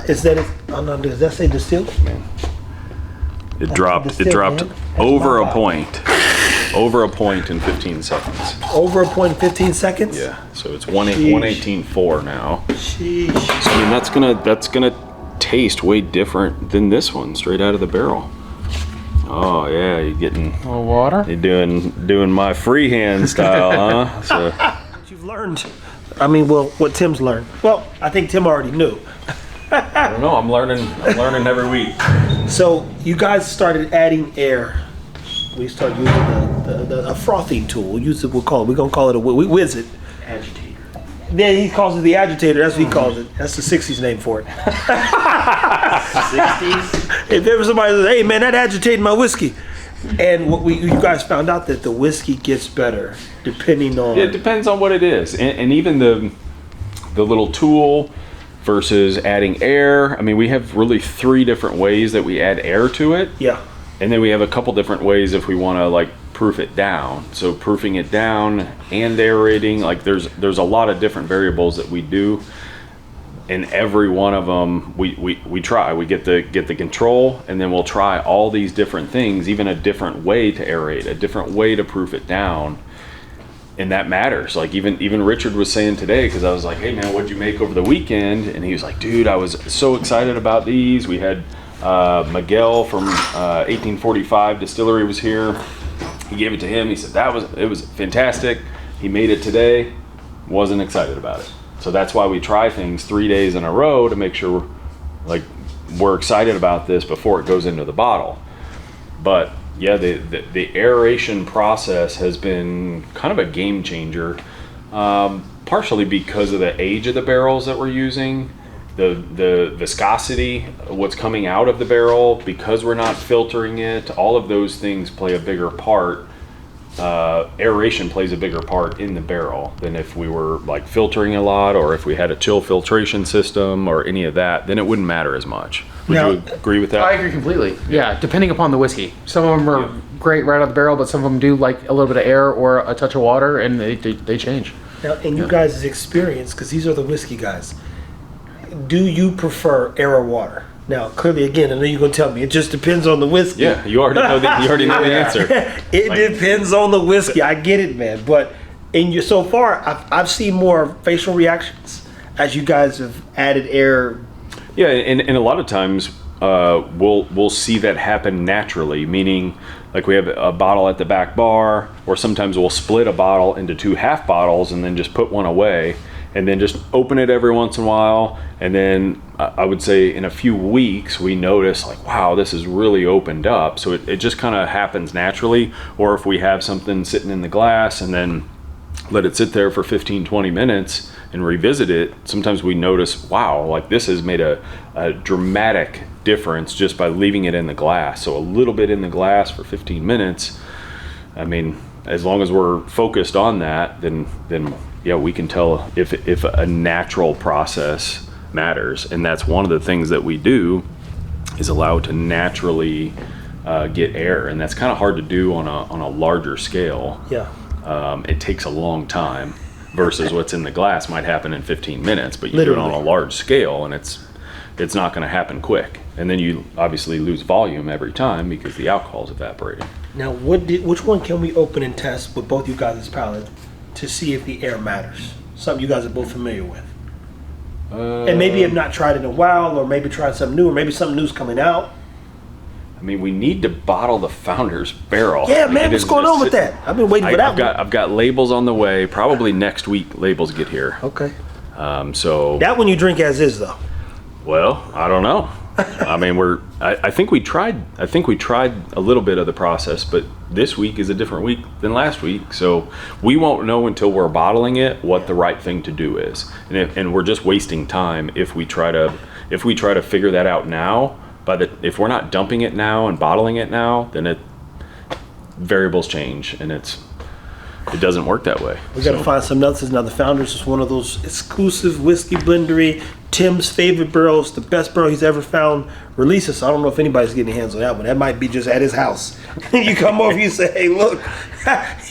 Is that it? Oh no, does that say distilled? Man. It dropped over a point. Over a point in 15 seconds. Over a point in 15 seconds? Yeah. So it's 118.4 now. Sheesh. So I mean that's gonna taste way different than this one straight out of the barrel. Oh yeah, you're getting A little water. You're doing my freehand style, huh? So What you've learned. I mean, well, what Tim's learned. Well, I think Tim already knew. I don't know. I'm learning every week. So you guys started adding air. We started using a frothing tool. We're gonna call it a whiz it. Agitator. Yeah, he calls it the agitator. That's what he calls it. That's the 60s name for it. 60s? If ever somebody says, hey man, that agitated my whiskey. And you guys found out that the whiskey gets better depending on... Yeah, it depends on what it is. And even the little tool versus adding air. I mean, we have really 3 different ways that we add air to it. Yeah. And then we have a couple different ways if we want to like proof it down. So proofing it down and aerating, like there's a lot of different variables that we do. And every one of them we try. We get the control, and then we'll try all these different things, even a different way to aerate, a different way to proof it down. And that matters. Like even Richard was saying today, because I was like, hey man, what'd you make over the weekend? And he was like, dude, I was so excited about these. We had Miguel from 1845 Distillery was here. He gave it to him. He said it was fantastic. He made it today. Wasn't excited about it. So that's why we try things 3 days in a row to make sure we're excited about this before it goes into the bottle. But yeah, the aeration process has been kind of a game changer, partially because of the age of the barrels that we're using, the viscosity, what's coming out of the barrel, because we're not filtering it. All of those things play a bigger part. Aeration plays a bigger part in the barrel than if we were like filtering a lot, or if we had a chill filtration system or any of that, then it wouldn't matter as much. Would you agree with that? I agree completely. Yeah, depending upon the whiskey. Some of them are great right out of the barrel, but some of them do like a little bit of air or a touch of water, and they change. Now, in you guys' experience, because these are the whiskey guys, do you prefer air or water? Now, clearly, again, I know you're going to tell me, it just depends on the whiskey. Yeah, you already know the answer. It depends on the whiskey. I get it, man. But so far, I've seen more facial reactions as you guys have added air. Yeah, and a lot of times we'll see that happen naturally, meaning like we have a bottle at the back bar, or sometimes we'll split a bottle into 2 half bottles and then just put one away, and then just open it every once in a while. And then I would say in a few weeks we notice like, wow, this is really opened up. So it just kind of happens naturally. Or if we have something sitting in the glass and then let it sit there for 15-20 minutes and revisit it, sometimes we notice, wow, like this has made a dramatic difference just by leaving it in the glass. So a little bit in the glass for 15 minutes, I mean, as long as we're focused on that, then yeah, we can tell if a natural process matters. And that's one of the things that we do, is allow it to naturally get air, and that's kind of hard to do on a larger scale. Yeah. It takes a long time versus what's in the glass might happen in 15 minutes, but you do it on a large scale, and it's not going to happen quick. And then you obviously lose volume every time because the alcohol's evaporating. Now, which one can we open and test with both you guys' palate to see if the air matters? Something you guys are both familiar with. And maybe have not tried it in a while, or maybe tried something new, or maybe something new's coming out. I mean, we need to bottle the Founder's barrel. Yeah, man, what's going on with that? I've been waiting for that one. I've got labels on the way. Probably next week labels get here. Okay. So that one you drink as is, though. Well, I don't know. I mean, I think we tried a little bit of the process, but this week is a different week than last week, so we won't know until we're bottling it what the right thing to do is, and we're just wasting time if we try to figure that out now. If we're not dumping it now and bottling it now, then variables change, and it doesn't work that way. We got to find some nuts. Now, the Founders is one of those exclusive whiskey blendery. Tim's favorite barrels, the best barrel he's ever found. Releases. So I don't know if anybody's getting hands on that one. That might be just at his house. You come over, you say, "Hey, look,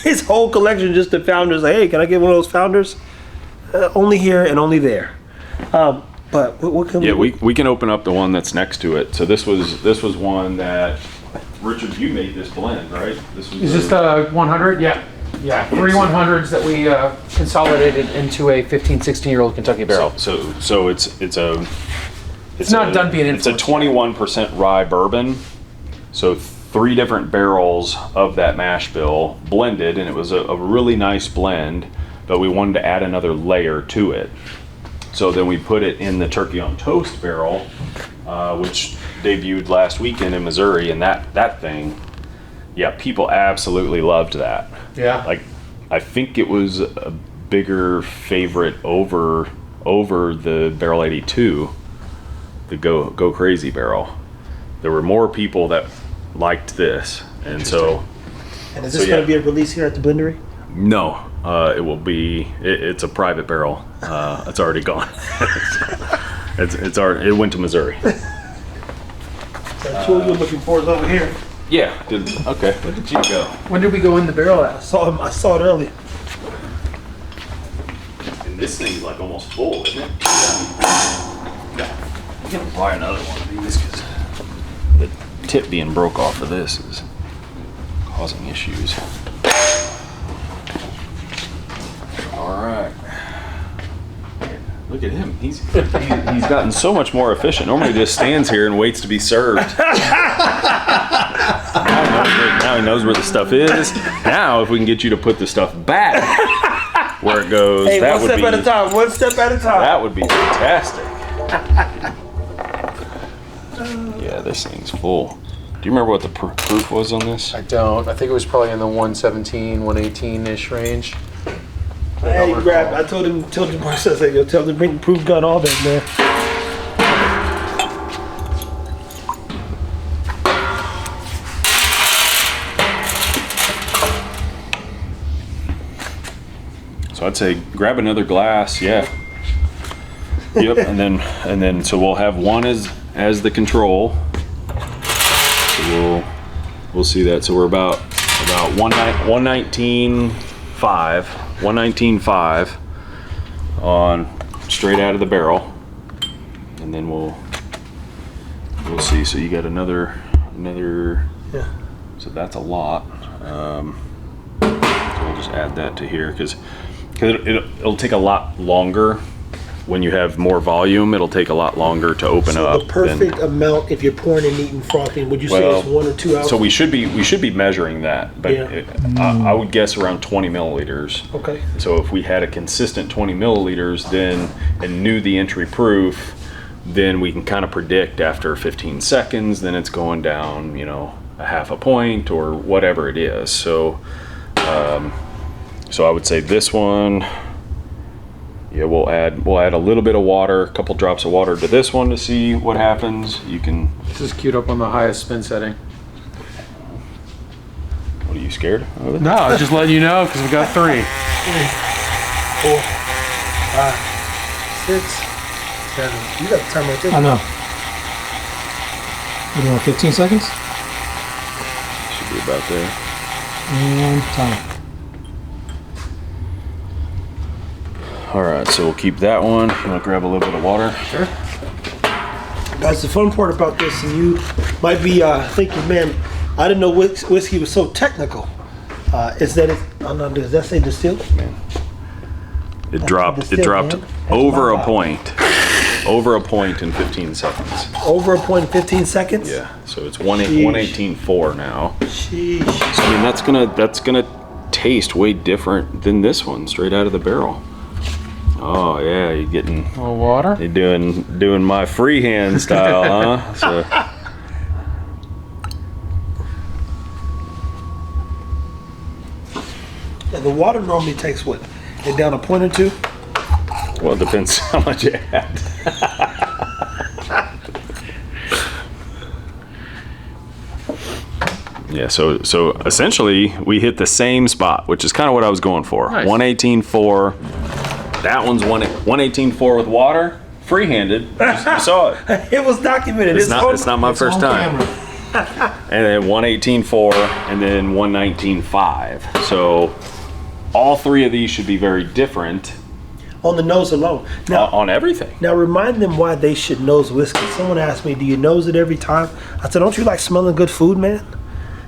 his whole collection just the Founders." Like, hey, can I get one of those Founders? only here and only there. But what can Yeah, we can open up the one that's next to it. So this was one that Richard, you made this blend, right? Is this the 100? Yeah. Yeah, 3 100s that we consolidated into a 15, 16-year-old Kentucky barrel. So it's not done being It's a 21% rye bourbon. So 3 different barrels of that mash bill blended, and it was a really nice blend, but we wanted to add another layer to it. So then we put it in the turkey on toast barrel, which debuted last weekend in Missouri, and that thing, yeah, people absolutely loved that. Yeah. Like, I think it was a bigger favorite over the Barrel 82, the Go Crazy barrel. There were more people that liked this, and so. And is this going to be a release here at the Blendery? No, it will be. It's a private barrel. It's already gone. It went to Missouri. That tool you're looking for is over here. Yeah. Okay. Where did you go? When did we go in the barrel at? I saw it earlier. And this thing's like almost full, isn't it? Yeah. I'm gonna buy another one of these because the tip being broke off of this is causing issues. All right. Look at him. He's gotten so much more efficient. Normally he just stands here and waits to be served. Now he knows where the stuff is. Now if we can get you to put the stuff back where it goes, hey, that one would step be at a time. One step at a time. That would be fantastic. Yeah, this thing's full. Do you remember what the proof was on this? I don't. I think it was probably in the 117, 118-ish range. Hey, I told him, I said, yo, tell him to bring the proof gun, all that, man. So I'd say grab another glass, yeah. Yep, and then so we'll have one as the control. So we'll see that. So we're about 119.5 on straight out of the barrel, and then we'll see. So you got another yeah. So that's a lot. So we'll just add that to here because it'll take a lot longer when you have more volume. It'll take a lot longer to open up. So the perfect amount, if you're pouring and eating frothing, would you say it's 1 or 2 ounces? So we should be measuring that, but Yeah. I would guess around 20 milliliters. Okay. So if we had a consistent 20 milliliters and knew the entry proof, then we can kind of predict after 15 seconds, then it's going down, a half a point or whatever it is. So I would say this one, yeah, we'll add a little bit of water, a couple drops of water to this one to see what happens. You can. This is queued up on the highest spin setting. What, are you scared of it? No, I was just letting you know because we got 3. 4, 5, 6, 7. You got the timer right there. I know. What do you want, 15 seconds? Should be about there. And time. All right, so we'll keep that one. You want to grab a little bit of water? Sure. Guys, the fun part about this, and you might be thinking, man, I didn't know whiskey was so technical. Is that it? Oh no, does that say distilled? Man, it dropped man. over That's a point. Over a point in 15 seconds. Over a point in 15 seconds? Yeah, so it's 118.4 now. Sheesh. So I mean that's gonna taste way different than this one straight out of the barrel. Oh yeah, you're getting A little water. you're doing my freehand style, huh? So Yeah, the water normally takes what? It down a point or 2? well, it depends how much you had. Yeah, so essentially we hit the same spot, which is kind of what I was going for. Nice. 118.4. That one's 118.4 with water, freehanded. You saw it. It was documented. It's not my first time. And then 118.4 and then 119.5. So all 3 of these should be very different. on the nose alone. Now, on everything. now remind them why they should nose whiskey. Someone asked me, "Do you nose it every time?" I said, "Don't you like smelling good food, man?"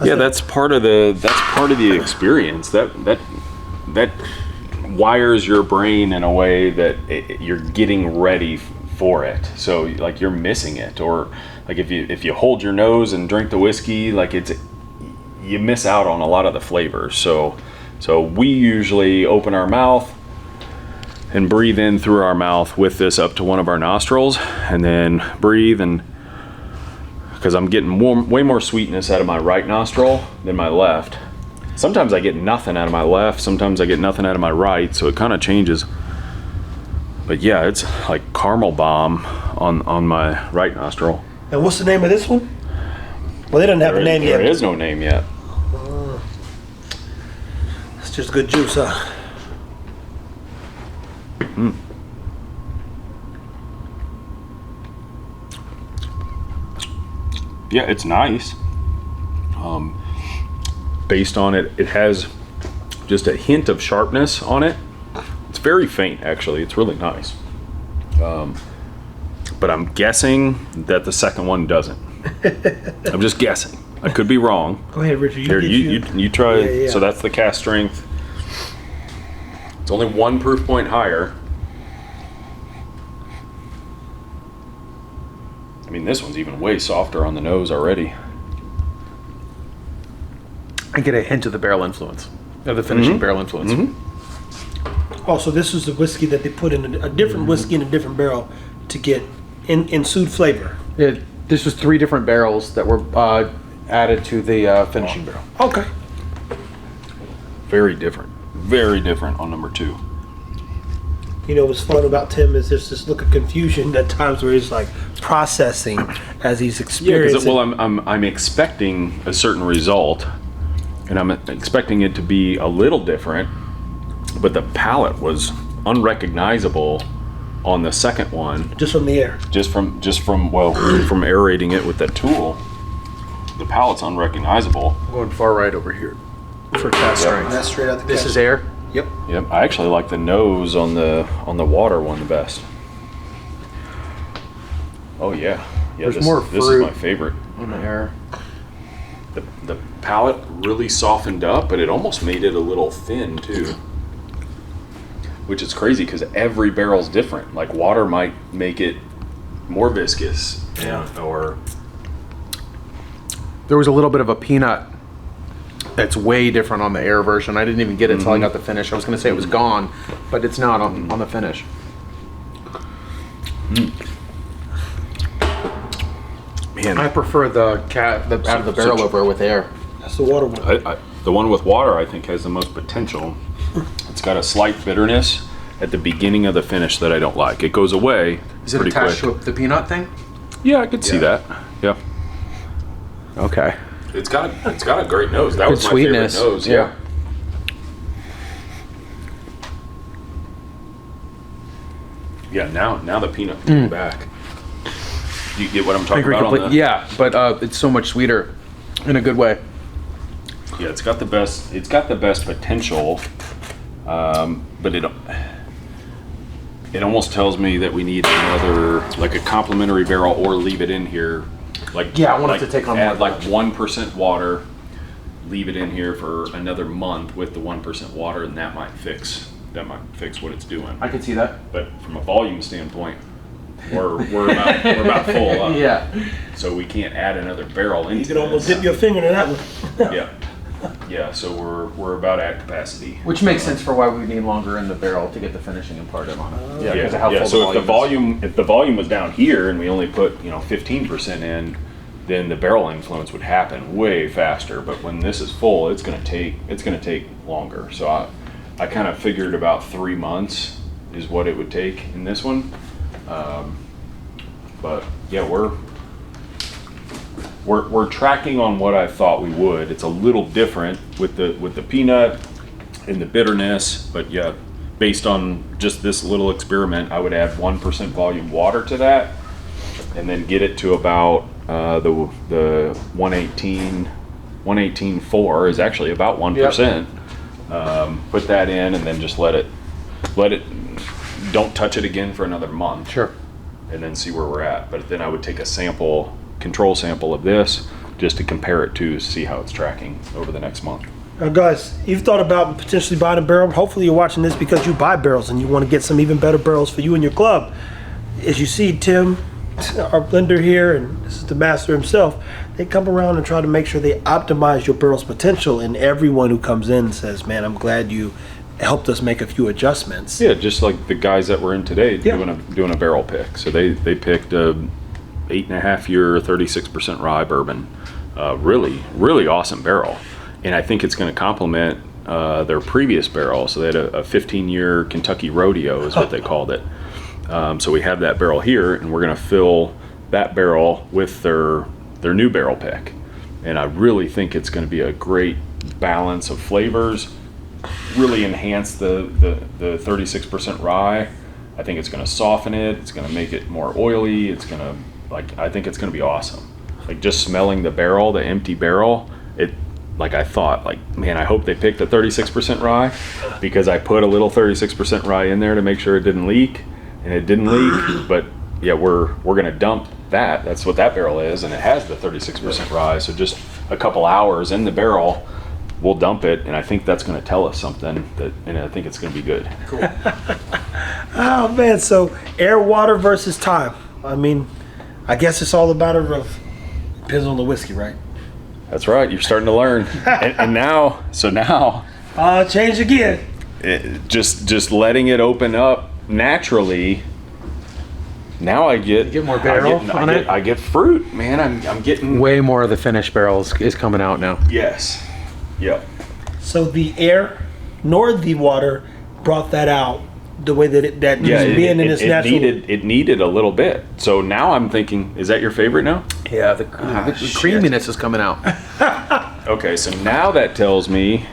Yeah, that's part of the experience. That wires your brain in a way that you're getting ready for it. So like you're missing it, or like if you hold your nose and drink the whiskey, like you miss out on a lot of the flavors. So we usually open our mouth and breathe in through our mouth with this up to one of our nostrils, and then breathe, and because I'm getting way more sweetness out of my right nostril than my left. Sometimes I get nothing out of my left, sometimes I get nothing out of my right, so it kind of changes. But yeah, it's like caramel bomb on my right nostril. And what's the name of this one? Well, they don't have a name yet. There is no name yet. It's just good juice, huh? Yeah, it's nice. Based on it, it has just a hint of sharpness on it. It's very faint, actually. It's really nice. But I'm guessing that the second one doesn't. I'm just guessing. I could be wrong. Go ahead, Richard. Here, you try. Yeah. So that's the cast strength. It's only 1 proof point higher. I mean, this one's even way softer on the nose already. I get a hint of the barrel influence, of the finishing barrel influence. Oh, so this is the whiskey that they put in a different whiskey in a different barrel to get ensued flavor. This was 3 different barrels that were added to the finishing barrel. Okay. Very different. Very different on number 2. You know what's fun about Tim is there's this look of confusion at times where he's like processing as he's Yeah, experiencing. because I'm expecting a certain result, and I'm expecting it to be a little different, but the palate was unrecognizable on the second one. Just from the air. Just from from aerating it with that tool, the palate's unrecognizable. I'm going far right over here for cast strength. That's straight out the This cask. is air. Yep. Yep, I actually like the nose on the water one the best. Oh yeah, There's this, more this is fruit. my favorite. On the air. The palate really softened up, but it almost made it a little thin too. Which is crazy because every barrel's different. Like water might make it more viscous, or There was a little bit of a peanut that's way different on the air version. I didn't even get it until I got the finish. I was going to say it was gone, but it's not on the finish. man, I prefer the out of the barrel over with air. That's the water one. the one with water I think has the most potential. It's got a slight bitterness at the beginning of the finish that I don't like. It goes away Is it pretty attached quick. to the peanut thing? Yeah, I could see Yeah. that. Yeah, Okay. it's got a great nose. That Good was my sweetness. favorite nose. Yeah. Yeah, now the peanut came back. Do you get what I'm talking about? On the, Yeah, but it's so much sweeter in a good way. Yeah, it's got the best potential, but it almost tells me that we need another, like a complementary barrel, or leave it in here. Like Yeah, I want it to take on add more. like 1% water, leave it in here for another month with the 1% water, and that might fix what it's doing. I could see that. But from a volume standpoint, we're about full up. Yeah. So we can't add another barrel into You can almost this. dip your finger in that one. Yeah, so we're about at capacity. Which makes sense for why we need longer in the barrel to get the finishing imparted on it. Yeah, because of how full So the volume is. if the volume was down here and we only put 15% in, then the barrel influence would happen way faster. But when this is full, it's gonna take longer. So I kind of figured about 3 months is what it would take in this one. But yeah, we're tracking on what I thought we would. It's a little different with the peanut and the bitterness, but yeah, based on just this little experiment, I would add 1% volume water to that, and then get it to about the 118.4 is actually about 1%. Put that in, and then just let it don't touch it again for another month. Sure. And then see where we're at. But then I would take a control sample of this, just to compare it to see how it's tracking over the next month. Now, guys, you've thought about potentially buying a barrel. Hopefully you're watching this because you buy barrels and you want to get some even better barrels for you and your club. As you see, Tim, our blender here, and this is the master himself, they come around and try to make sure they optimize your barrel's potential, and everyone who comes in says, man, I'm glad you helped us make a few adjustments. Yeah, just like the guys that were in today Yeah. doing a barrel pick. So they picked a 8.5 year 36% rye bourbon. Really awesome barrel. And I think it's going to complement their previous barrel. So they had a 15-year Kentucky Rodeo is what they called it. So we have that barrel here, and we're going to fill that barrel with their new barrel pick. And I really think it's going to be a great balance of flavors, really enhance the 36% rye. I think it's going to soften it. It's going to make it more oily. It's going to, I think it's going to be awesome. Like, just smelling the barrel, the empty barrel, I thought, man, I hope they picked a 36% rye, because I put a little 36% rye in there to make sure it didn't leak, and it didn't leak. But yeah, we're gonna dump that. That's what that barrel is, and it has the 36% rye. So just a couple hours in the barrel, we'll dump it, and I think that's gonna tell us something, and I think it's gonna be good. Cool. Oh man, so air, water versus time. I mean, I guess it's all about depends on the whiskey, right? That's right. You're starting to learn, and now, Change again. just letting it open up naturally. Now I get more barrel on it? I get fruit, man. I'm getting Way more of the finished barrels is coming out now. Yes. Yep. So the air nor the water brought that out the way that it being in its natural. It needed a little bit. So now I'm thinking, is that your favorite now? Yeah, the creaminess is coming out. Okay, so now that tells me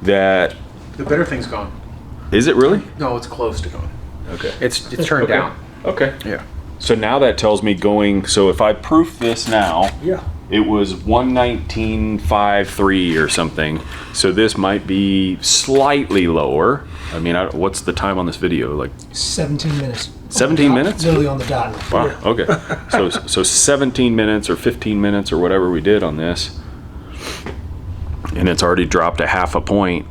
that, The bitter thing's gone. is it really? No, it's close to gone. Okay. It's turned Okay. down. Okay. Yeah. So now that tells me so if I proof this now, Yeah. it was 119.53 or something. So this might be slightly lower. I mean, what's the time on this video? Like 17 minutes. 17 minutes? Literally on the dot. Wow. Okay. So 17 minutes or 15 minutes or whatever we did on this, and it's already dropped a half a point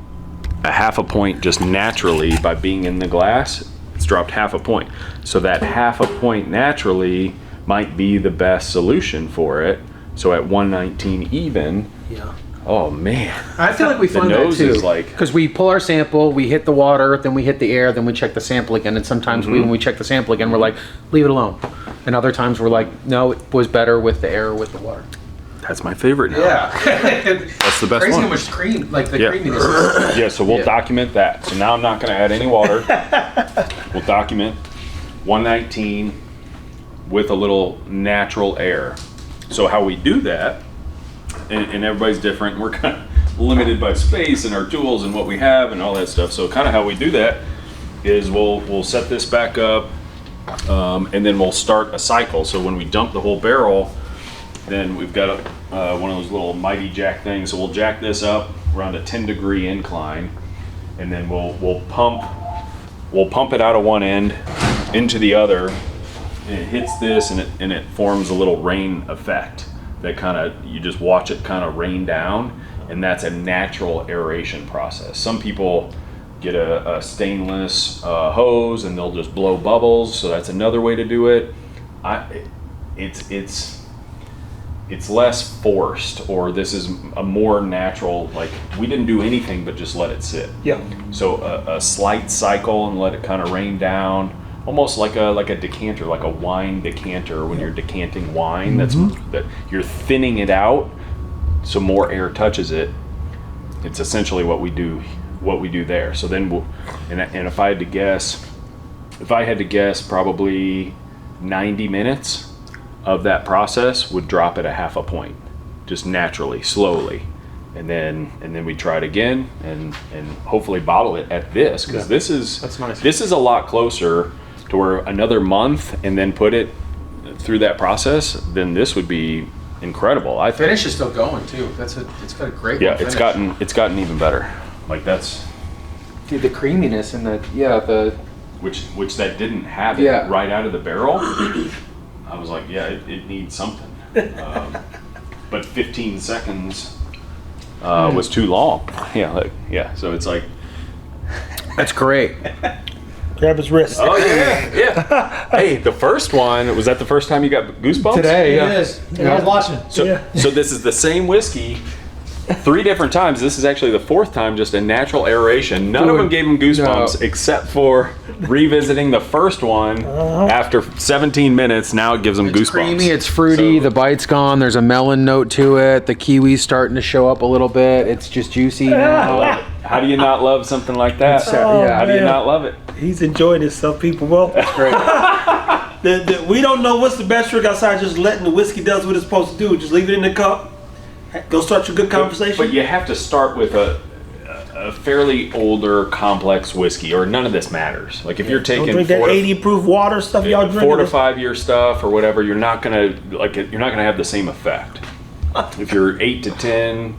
just naturally by being in the glass. It's dropped half a point. So that half a point naturally might be the best solution for it. So at 119 even. Yeah. Oh man. I feel like we The find that nose too. is like- Because we pull our sample, we hit the water, then we hit the air, then we check the sample again. And sometimes when we check the sample again, we're like, leave it alone. And other times we're like, no, it was better with the air or with the water. That's my favorite now. Yeah. That's the best Crazy one. how much cream, like the Yeah. creaminess. Yeah, so we'll Yeah. document that. So now I'm not going to add any water. We'll document 119 with a little natural air. So how we do that, and everybody's different, and we're kind of limited by space and our tools and what we have and all that stuff. So kind of how we do that is we'll set this back up, and then we'll start a cycle. So when we dump the whole barrel, then we've got one of those little mighty jack things. So we'll jack this up around a 10-degree incline, and then we'll pump it out of one end into the other, and it hits this, and it forms a little rain effect that you just watch it kind of rain down, and that's a natural aeration process. Some people get a stainless hose and they'll just blow bubbles, so that's another way to do it. It's less forced, or this is a more natural, like we didn't do anything but just let it sit. Yeah. So a slight cycle and let it kind of rain down, almost like a decanter, like a wine decanter when you're decanting wine. That you're thinning it out so more air touches it. It's essentially what we do there. So then and if I had to guess, probably 90 minutes of that process would drop at a half a point, just naturally, slowly, and then we try it again and hopefully bottle it at this, because That's nice. This is a lot closer to where another month and then put it through that process, then this would be incredible. I think. Finish is still going too. It's got a great Yeah, finish. it's gotten even better. Like that's. Dude, the creaminess and the which that didn't have it Yeah. right out of the barrel. I was like, yeah, it needs something. But 15 seconds was too long. Yeah, so it's like, That's great. Grab his wrist. oh yeah. Hey, the first one, was that the first time you got goosebumps? Today, It yeah. is. I was watching. So, Yeah. so this is the same whiskey 3 different times. This is actually the 4th time, just a natural aeration. None of them gave him goosebumps No. except for revisiting the first one after 17 minutes. Now it gives them It's goosebumps. creamy, it's fruity, So- the bite's gone, there's a melon note to it, the kiwi's starting to show up a little bit, it's just juicy I now. love it. How do you not love something like that? yeah. How do you man. not love it? He's enjoying himself, people. Well, Great. we don't know what's the best trick outside just letting the whiskey does what it's supposed to do. Just leave it in the cup. Go start your good conversation. But you have to start with a fairly older, complex whiskey, or none of this matters. Like if you're Don't taking drink that 4 to 80 proof water stuff y'all drinking. 4 to 5 year stuff or whatever, you're not gonna have the same effect. If you're 8 to 10,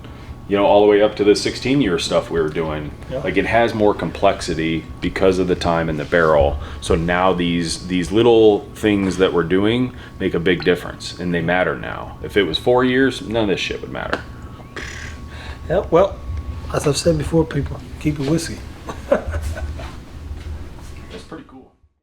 all the way up to the 16-year stuff we were doing, Yeah. like it has more complexity because of the time in the barrel. So now these little things that we're doing make a big difference, and they matter now. If it was 4 years, none of this shit would matter. Yeah, well, as I've said before, people, keep it whiskey.